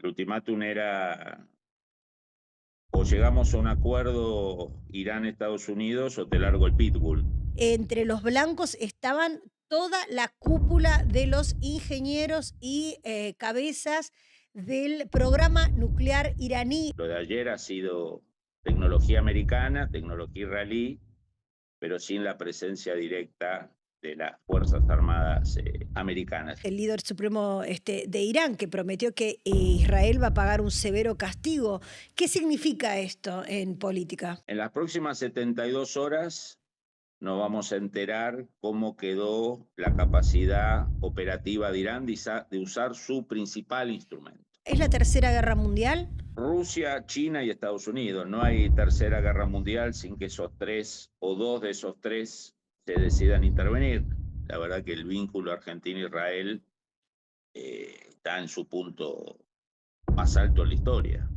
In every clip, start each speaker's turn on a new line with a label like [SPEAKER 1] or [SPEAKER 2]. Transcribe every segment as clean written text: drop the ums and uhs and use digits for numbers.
[SPEAKER 1] El ultimátum era o llegamos a un acuerdo Irán-Estados Unidos o te largo el pitbull.
[SPEAKER 2] Entre los blancos estaban toda la cúpula de los ingenieros y cabezas del programa nuclear iraní.
[SPEAKER 1] Lo de ayer ha sido tecnología americana, tecnología israelí, pero sin la presencia directa de las Fuerzas Armadas americanas.
[SPEAKER 2] El líder supremo de Irán, que prometió que Israel va a pagar un severo castigo. ¿Qué significa esto en política?
[SPEAKER 1] En las próximas 72 horas nos vamos a enterar cómo quedó la capacidad operativa de Irán de usar su principal instrumento.
[SPEAKER 2] ¿Es la Tercera Guerra Mundial?
[SPEAKER 1] Rusia, China y Estados Unidos. No hay tercera guerra mundial sin que esos tres o dos de esos tres se decidan intervenir. La verdad que el vínculo Argentina-Israel está en su punto más alto en la historia.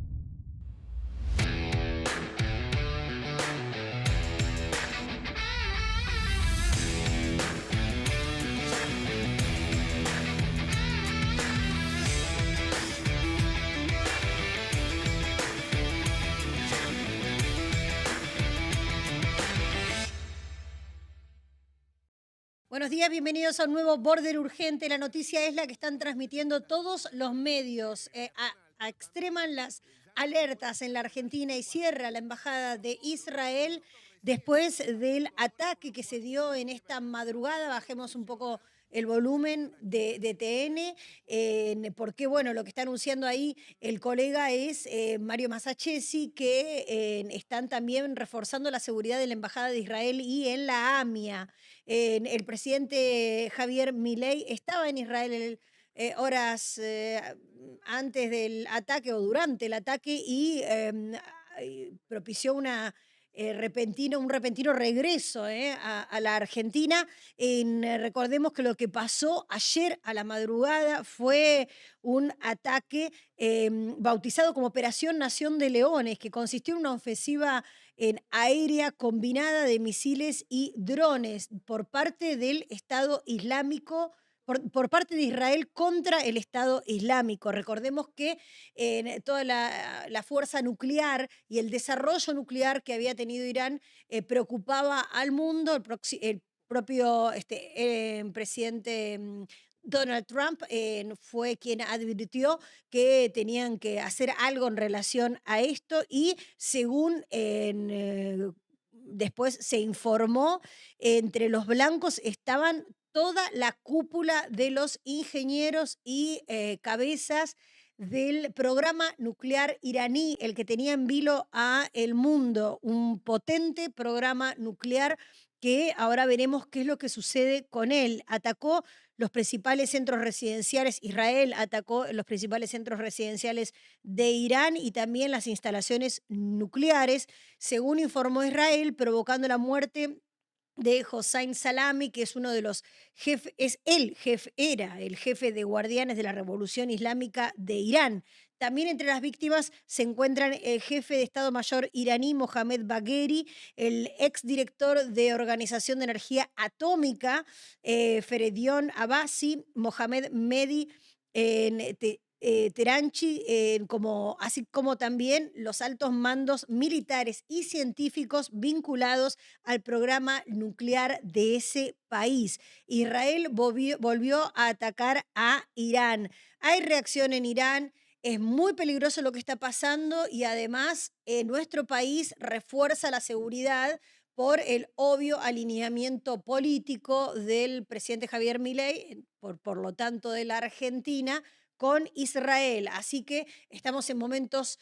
[SPEAKER 2] Buenos días, bienvenidos a un nuevo Border Urgente. La noticia es la que están transmitiendo todos los medios. Extreman las alertas en la Argentina y cierra la embajada de Israel después del ataque que se dio en esta madrugada. Bajemos un poco el volumen de TN, porque bueno, lo que está anunciando ahí el colega es Mario Masachesi, que están también reforzando la seguridad de la embajada de Israel y en la AMIA. El presidente Javier Milei estaba en Israel horas antes del ataque o durante el ataque y propició un repentino regreso a la Argentina. Recordemos que lo que pasó ayer a la madrugada fue un ataque bautizado como Operación Nación de Leones, que consistió en una ofensiva en aérea combinada de misiles y drones por parte del Estado Islámico, por parte de Israel contra el Estado Islámico. Recordemos que toda la fuerza nuclear y el desarrollo nuclear que había tenido Irán preocupaba al mundo. El propio presidente Donald Trump fue quien advirtió que tenían que hacer algo en relación a esto y según después se informó, entre los blancos estaban toda la cúpula de los ingenieros y cabezas del programa nuclear iraní, el que tenía en vilo a el mundo, un potente programa nuclear que ahora veremos qué es lo que sucede con él. Atacó los principales centros residenciales, Israel atacó los principales centros residenciales de Irán y también las instalaciones nucleares, según informó Israel, provocando la muerte de Hossein Salami, que es uno de los jefes, era el jefe de guardianes de la Revolución Islámica de Irán. También entre las víctimas se encuentran el jefe de Estado Mayor iraní, Mohammad Bagheri, el exdirector de Organización de Energía Atómica, Feredion Abbasi, Mohamed Mehdi Teranchi, así como también los altos mandos militares y científicos vinculados al programa nuclear de ese país. Israel volvió a atacar a Irán. Hay reacción en Irán. Es muy peligroso lo que está pasando y además nuestro país refuerza la seguridad por el obvio alineamiento político del presidente Javier Milei, por lo tanto de la Argentina, con Israel. Así que estamos en momentos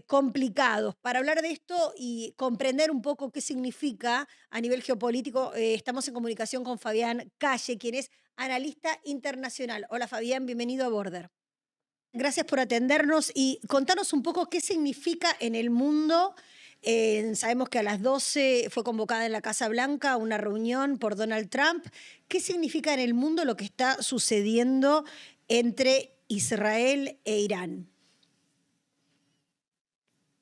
[SPEAKER 2] complicados. Para hablar de esto y comprender un poco qué significa a nivel geopolítico, estamos en comunicación con Fabián Calle, quien es analista internacional. Hola Fabián, bienvenido a Border. Gracias por atendernos y contanos un poco qué significa en el mundo. Sabemos que a las 12 fue convocada en la Casa Blanca una reunión por Donald Trump. ¿Qué significa en el mundo lo que está sucediendo entre Israel e Irán?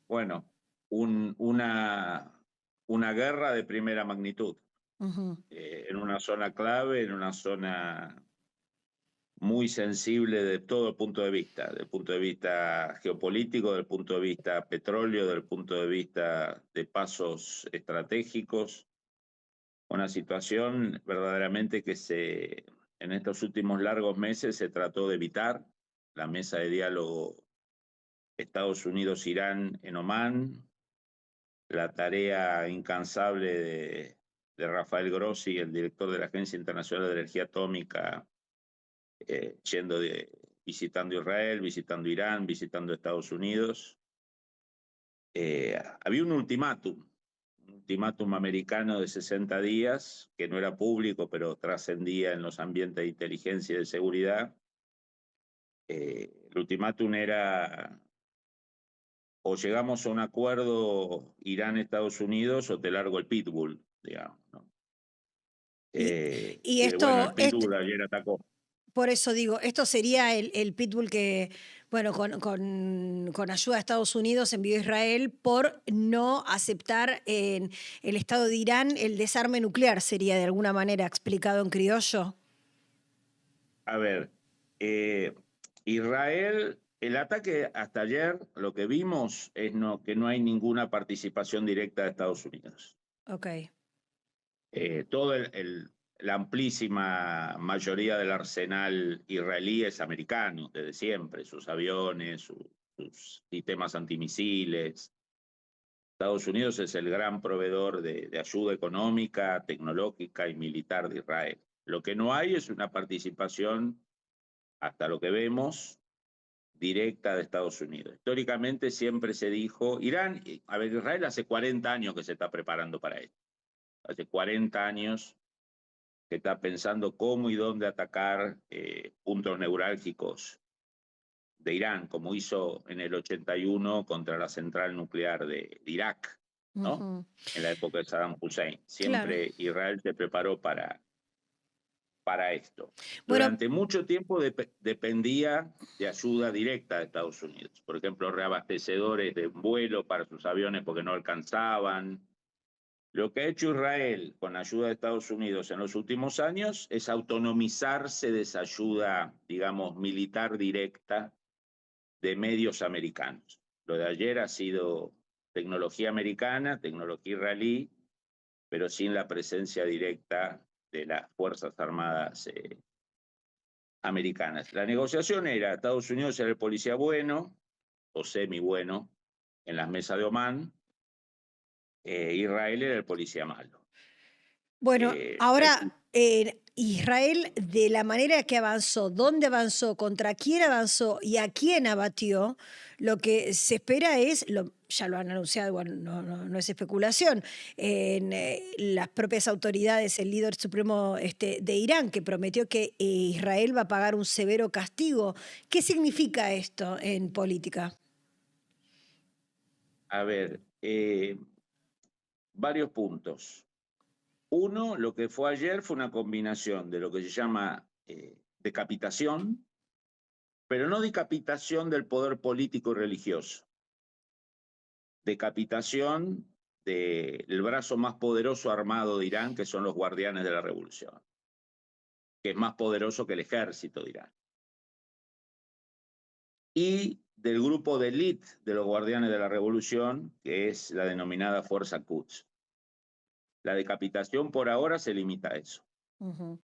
[SPEAKER 1] Bueno, una guerra de primera magnitud,
[SPEAKER 2] Ujú.
[SPEAKER 1] en una zona clave, en una zona muy sensible de todo el punto de vista, del punto de vista geopolítico, del punto de vista petróleo, del punto de vista de pasos estratégicos. Una situación verdaderamente que en estos últimos largos meses se trató de evitar. La mesa de diálogo Estados Unidos-Irán en Omán, la tarea incansable de Rafael Grossi, el director de la Agencia Internacional de Energía Atómica, visitando Israel, visitando Irán, visitando Estados Unidos. Había un ultimátum americano de 60 días, que no era público, pero trascendía en los ambientes de inteligencia y de seguridad. El ultimátum era: o llegamos a un acuerdo Irán-Estados Unidos, o te largo el pitbull, digamos, ¿no?
[SPEAKER 2] Y
[SPEAKER 1] Bueno,
[SPEAKER 2] esto,
[SPEAKER 1] el pitbull ayer atacó.
[SPEAKER 2] por eso digo, esto sería el pitbull que, bueno, con ayuda de Estados Unidos envió a Israel por no aceptar en el Estado de Irán el desarme nuclear, sería de alguna manera explicado en criollo.
[SPEAKER 1] A ver, Israel, el ataque hasta ayer, lo que vimos es que no hay ninguna participación directa de Estados Unidos.
[SPEAKER 2] Ok.
[SPEAKER 1] Todo la amplísima mayoría del arsenal israelí es americano, desde siempre, sus aviones, sus sistemas antimisiles. Estados Unidos es el gran proveedor de ayuda económica, tecnológica y militar de Israel. Lo que no hay es una participación, hasta lo que vemos, directa de Estados Unidos. Históricamente siempre se dijo, Israel hace 40 años que se está preparando para esto. Hace 40 años que está pensando cómo y dónde atacar puntos neurálgicos de Irán, como hizo en el 81 contra la central nuclear de Irak, ¿no?
[SPEAKER 2] Ujú.
[SPEAKER 1] En la época de Saddam Hussein.
[SPEAKER 2] Claro.
[SPEAKER 1] Siempre Israel se preparó para esto.
[SPEAKER 2] Bueno,
[SPEAKER 1] Durante mucho tiempo dependía de ayuda directa de Estados Unidos. Por ejemplo, reabastecedores de vuelo para sus aviones porque no alcanzaban. Lo que ha hecho Israel con ayuda de Estados Unidos en los últimos años es autonomizarse de esa ayuda, digamos, militar directa de medios americanos. Lo de ayer ha sido tecnología americana, tecnología israelí, pero sin la presencia directa de las Fuerzas Armadas americanas. La negociación era: Estados Unidos era el policía bueno, o semi bueno, en las mesas de Omán, Israel era el policía malo.
[SPEAKER 2] bueno, ahora Israel, de la manera que avanzó, dónde avanzó, contra quién avanzó y a quién abatió, lo que se espera es, ya lo han anunciado, bueno, no es especulación, las propias autoridades, el líder supremo de Irán, que prometió que Israel va a pagar un severo castigo. ¿Qué significa esto en política?
[SPEAKER 1] A ver, varios puntos. Uno, lo que fue ayer fue una combinación de lo que se llama decapitación, pero no decapitación del poder político y religioso. Decapitación del brazo más poderoso armado de Irán, que son los guardianes de la revolución, que es más poderoso que el ejército de Irán. Y del grupo de élite de los guardianes de la revolución, que es la denominada Fuerza Quds. La decapitación por ahora se limita a eso.
[SPEAKER 2] Ujú.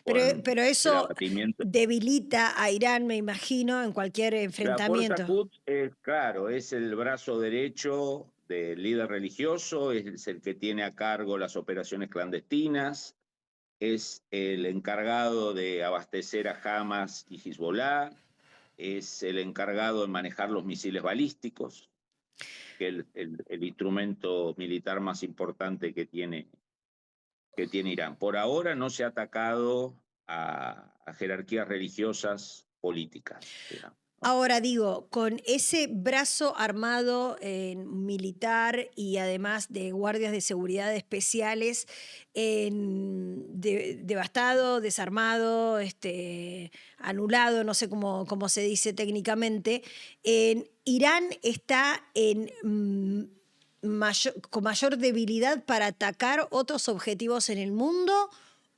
[SPEAKER 1] Con
[SPEAKER 2] Pero
[SPEAKER 1] el
[SPEAKER 2] eso
[SPEAKER 1] abatimiento.
[SPEAKER 2] debilita a Irán, me imagino, en cualquier
[SPEAKER 1] La Fuerza
[SPEAKER 2] enfrentamiento.
[SPEAKER 1] Quds es, claro, es el brazo derecho del líder religioso, es el que tiene a cargo las operaciones clandestinas, es el encargado de abastecer a Hamas y Hezbollah, es el encargado de manejar los misiles balísticos, que es el instrumento militar más importante que tiene Irán. Por ahora no se ha atacado a jerarquías religiosas políticas, digamos.
[SPEAKER 2] Ahora digo, con ese brazo armado militar y además de guardias de seguridad especiales, devastado, desarmado, anulado, no sé cómo se dice técnicamente, Irán está con mayor debilidad para atacar otros objetivos en el mundo,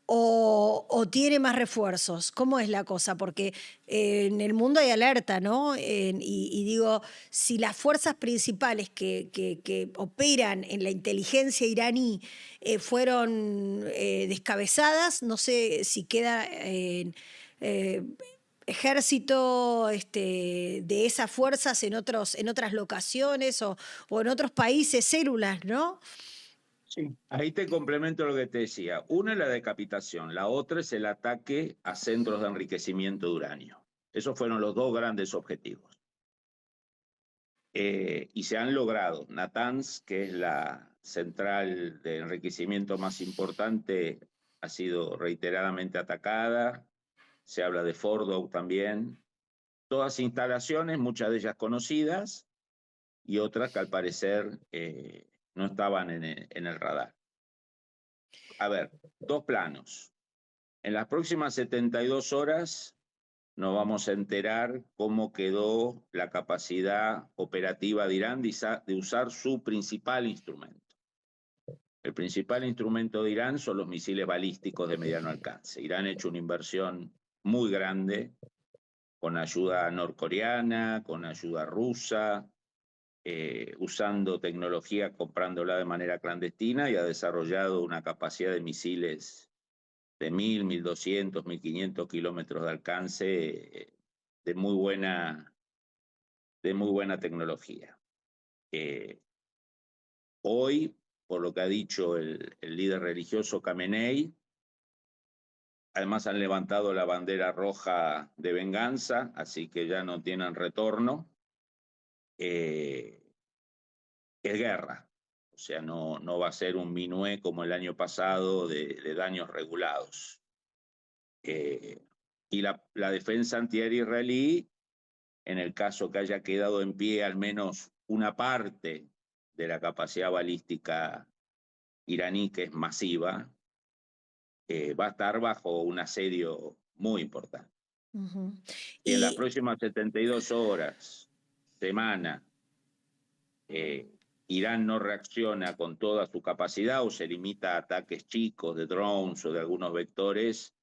[SPEAKER 2] o tiene más refuerzos? ¿Cómo es la cosa? Porque en el mundo hay alerta, ¿no? Y digo, si las fuerzas principales que operan en la inteligencia iraní fueron descabezadas, no sé si queda eh, ejército de esas fuerzas en otras locaciones o en otros países, células, ¿no?
[SPEAKER 1] Sí. Ahí te complemento lo que te decía. Una es la decapitación, la otra es el ataque a centros de enriquecimiento de uranio. Esos fueron los dos grandes objetivos. Y se han logrado. Natanz, que es la central de enriquecimiento más importante, ha sido reiteradamente atacada. Se habla de Fordow también. Todas instalaciones, muchas de ellas conocidas y otras que al parecer no estaban en el radar. A ver, dos planos. En las próximas 72 horas nos vamos a enterar cómo quedó la capacidad operativa de Irán de usar su principal instrumento. El principal instrumento de Irán son los misiles balísticos de mediano alcance. Irán ha hecho una inversión muy grande con ayuda norcoreana, con ayuda rusa, usando tecnología, comprándola de manera clandestina, y ha desarrollado una capacidad de misiles de 1.000, 1.200, 1.500 kilómetros de alcance de muy buena tecnología. Hoy, por lo que ha dicho el líder religioso Khamenei, además han levantado la bandera roja de venganza, así que ya no tienen retorno. Es guerra, o sea, no va a ser un minué como el año pasado de daños regulados. Y la defensa antiaérea israelí, en el caso que haya quedado en pie al menos una parte de la capacidad balística iraní, que es masiva, va a estar bajo un asedio muy importante.
[SPEAKER 2] Ujú.
[SPEAKER 1] Y en las
[SPEAKER 2] Y
[SPEAKER 1] próximas 72 horas, semana, Irán no reacciona con toda su capacidad o se limita a ataques chicos de drones o de algunos vectores,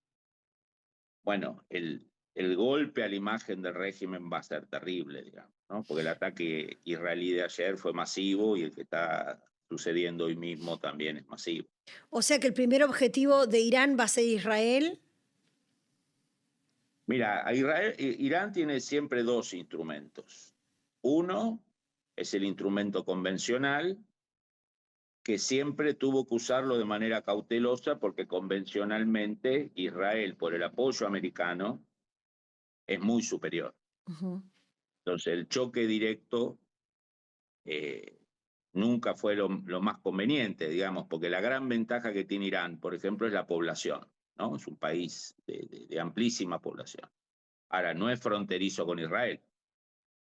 [SPEAKER 1] bueno, el golpe a la imagen del régimen va a ser terrible, digamos, ¿no? Porque el ataque israelí de ayer fue masivo y el que está sucediendo hoy mismo también es masivo.
[SPEAKER 2] o sea que el primer objetivo de Irán va a ser Israel.
[SPEAKER 1] Mira, Irán tiene siempre dos instrumentos. Uno es el instrumento convencional, que siempre tuvo que usarlo de manera cautelosa porque convencionalmente Israel, por el apoyo americano, es muy superior.
[SPEAKER 2] Ujú.
[SPEAKER 1] Entonces, el choque directo nunca fue lo más conveniente, digamos, porque la gran ventaja que tiene Irán, por ejemplo, es la población, ¿no? Es un país de amplísima población. Ahora, no es fronterizo con Israel.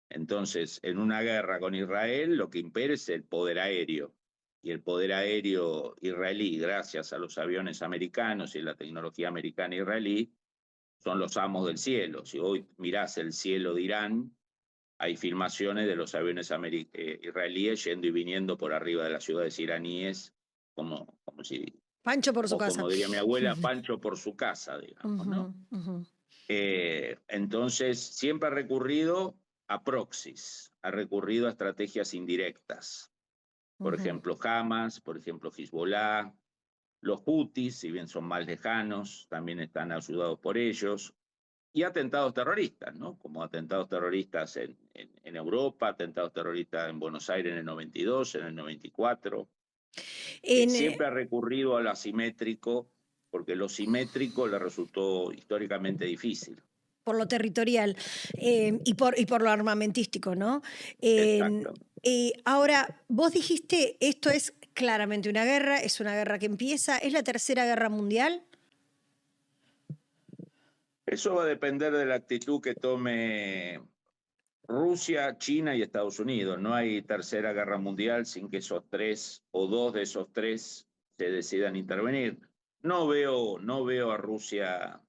[SPEAKER 1] Entonces, en una guerra con Israel, lo que impera es el poder aéreo. Y el poder aéreo israelí, gracias a los aviones americanos y la tecnología americana israelí, son los amos del cielo. Si hoy mirás el cielo de Irán, hay filmaciones de los aviones israelíes yendo y viniendo por arriba de las ciudades iraníes, como si,
[SPEAKER 2] Pancho por su
[SPEAKER 1] o
[SPEAKER 2] casa.
[SPEAKER 1] como diría mi abuela, Pancho por su casa, digamos,
[SPEAKER 2] Ujú,
[SPEAKER 1] ¿no?
[SPEAKER 2] ujú.
[SPEAKER 1] Entonces, siempre ha recurrido a proxies, ha recurrido a estrategias indirectas. Por
[SPEAKER 2] Ujú.
[SPEAKER 1] ejemplo, Hamas, por ejemplo, Hezbollah, los Houthis, si bien son más lejanos, también están ayudados por ellos. Y atentados terroristas, ¿no? Como atentados terroristas en Europa, atentados terroristas en Buenos Aires en el 92, en el 94.
[SPEAKER 2] En,
[SPEAKER 1] Siempre ha recurrido a lo asimétrico, porque lo simétrico le resultó históricamente difícil.
[SPEAKER 2] por lo territorial y por lo armamentístico, ¿no?
[SPEAKER 1] Exacto.
[SPEAKER 2] Ahora, vos dijiste, esto es claramente una guerra, es una guerra que empieza, ¿es la tercera guerra mundial?
[SPEAKER 1] Eso va a depender de la actitud que tome Rusia, China y Estados Unidos. No hay tercera guerra mundial sin que esos tres o dos de esos tres se decidan intervenir. No veo a Rusia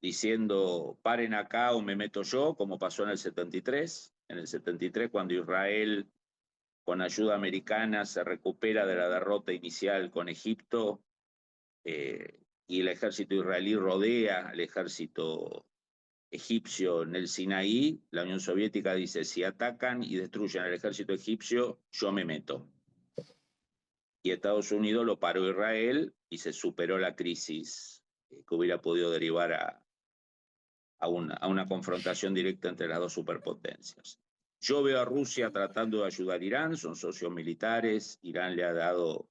[SPEAKER 1] diciendo paren acá o me meto yo, como pasó en el 73. En el 73, cuando Israel, con ayuda americana, se recupera de la derrota inicial con Egipto, y el ejército israelí rodea al ejército egipcio en el Sinaí, la Unión Soviética dice, si atacan y destruyen al ejército egipcio, yo me meto. Y Estados Unidos lo paró Israel y se superó la crisis que hubiera podido derivar a una confrontación directa entre las dos superpotencias. Yo veo a Rusia tratando de ayudar a Irán, son socios militares, Irán le ha dado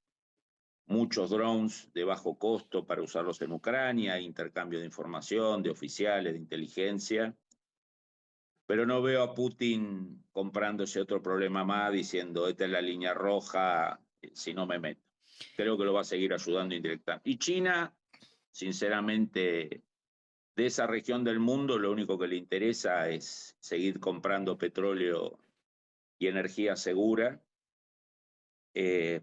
[SPEAKER 1] muchos drones de bajo costo para usarlos en Ucrania, intercambio de información, de oficiales, de inteligencia, pero no veo a Putin comprándose otro problema más diciendo, esta es la línea roja, si no me meto. Creo que lo va a seguir ayudando indirectamente. Y China, sinceramente, de esa región del mundo, lo único que le interesa es seguir comprando petróleo y energía segura.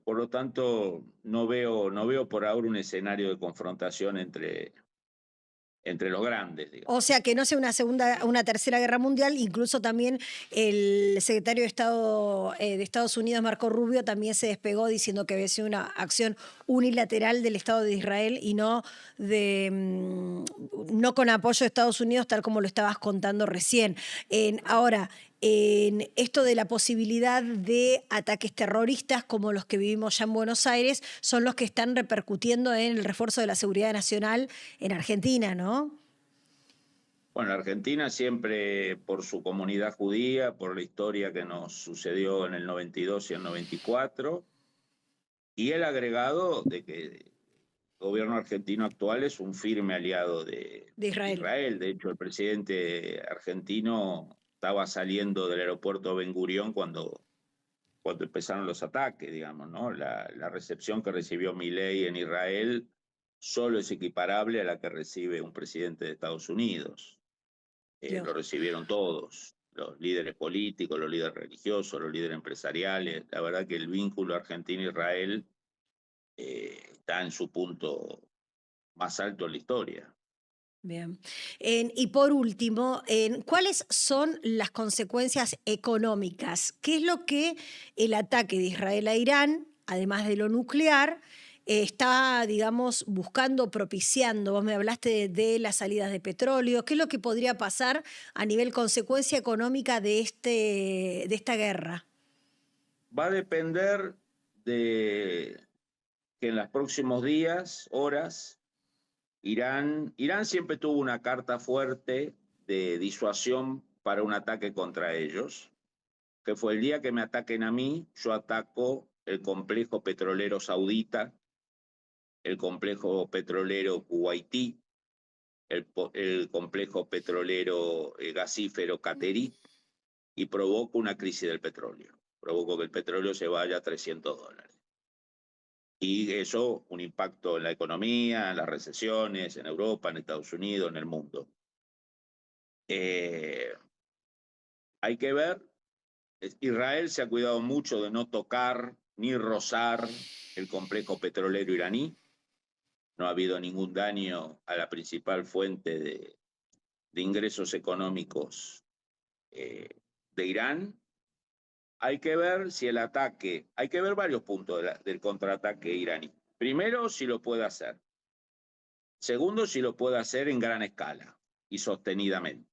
[SPEAKER 1] Por lo tanto, no veo por ahora un escenario de confrontación entre los grandes, digamos.
[SPEAKER 2] O sea, que no sea una tercera guerra mundial. Incluso también el secretario de Estados Unidos, Marco Rubio, también se despegó diciendo que había sido una acción unilateral del Estado de Israel y no no con apoyo de Estados Unidos, tal como lo estabas contando recién. Ahora, en esto de la posibilidad de ataques terroristas como los que vivimos ya en Buenos Aires, son los que están repercutiendo en el refuerzo de la seguridad nacional en Argentina, ¿no?
[SPEAKER 1] Bueno, Argentina siempre por su comunidad judía, por la historia que nos sucedió en el 92 y el 94, y el agregado de que el gobierno argentino actual es un firme aliado de
[SPEAKER 2] Israel.
[SPEAKER 1] Israel. De hecho, el presidente argentino estaba saliendo del aeropuerto Ben Gurión cuando empezaron los ataques, digamos, ¿no? La recepción que recibió Milei en Israel solo es equiparable a la que recibe un presidente de Estados Unidos. Lo recibieron todos, los líderes políticos, los líderes religiosos, los líderes empresariales. La verdad que el vínculo Argentina-Israel está en su punto más alto en la historia.
[SPEAKER 2] Bien. Y por último, ¿cuáles son las consecuencias económicas? ¿Qué es lo que el ataque de Israel a Irán, además de lo nuclear, está, digamos, buscando, propiciando? Vos me hablaste de las salidas de petróleo. ¿Qué es lo que podría pasar a nivel consecuencia económica de esta guerra?
[SPEAKER 1] Va a depender de que en los próximos días, horas, Irán siempre tuvo una carta fuerte de disuasión para un ataque contra ellos, que fue el día que me ataquen a mí, yo ataco el complejo petrolero saudita, el complejo petrolero kuwaití, el complejo petrolero gasífero catarí, y provoco una crisis del petróleo. Provoco que el petróleo se vaya a $300. Y eso, un impacto en la economía, en las recesiones, en Europa, en Estados Unidos, en el mundo. Hay que ver, Israel se ha cuidado mucho de no tocar ni rozar el complejo petrolero iraní. No ha habido ningún daño a la principal fuente de ingresos económicos de Irán. Hay que ver si el ataque, hay que ver varios puntos del contraataque iraní. Primero, si lo puede hacer. Segundo, si lo puede hacer en gran escala y sostenidamente.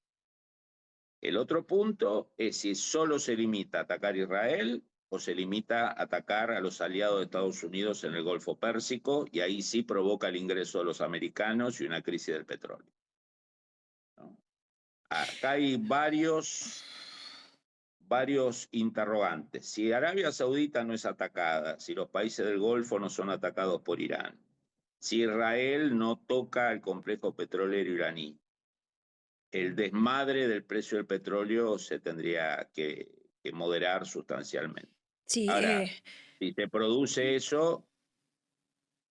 [SPEAKER 1] El otro punto es si solo se limita a atacar a Israel o se limita a atacar a los aliados de Estados Unidos en el Golfo Pérsico, y ahí sí provoca el ingreso de los americanos y una crisis del petróleo, ¿no? Acá hay varios interrogantes. Si Arabia Saudita no es atacada, si los países del Golfo no son atacados por Irán, si Israel no toca el complejo petrolero iraní, el desmadre del precio del petróleo se tendría que moderar sustancialmente.
[SPEAKER 2] Sí,
[SPEAKER 1] Ahora, si se produce eso,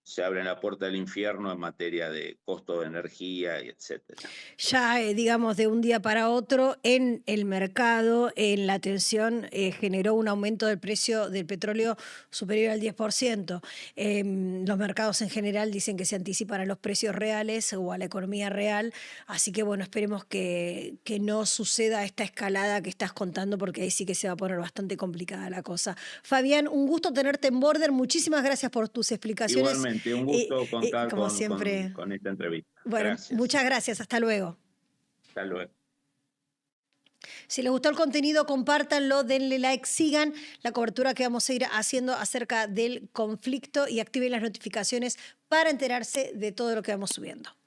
[SPEAKER 1] se abre la puerta del infierno en materia de costo de energía y etcétera.
[SPEAKER 2] ya, digamos, de un día para otro en el mercado, en la tensión, generó un aumento del precio del petróleo superior al 10%. Los mercados en general dicen que se anticipan a los precios reales o a la economía real, así que bueno, esperemos que no suceda esta escalada que estás contando, porque ahí sí que se va a poner bastante complicada la cosa. Fabián, un gusto tenerte en Border, muchísimas gracias por tus explicaciones.
[SPEAKER 1] Igualmente. Igualmente, un gusto contar
[SPEAKER 2] como siempre.
[SPEAKER 1] con esta entrevista.
[SPEAKER 2] Bueno,
[SPEAKER 1] Gracias.
[SPEAKER 2] muchas gracias. Hasta luego.
[SPEAKER 1] Hasta luego.
[SPEAKER 2] Si les gustó el contenido, compártanlo, denle like, sigan la cobertura que vamos a ir haciendo acerca del conflicto y activen las notificaciones para enterarse de todo lo que vamos subiendo.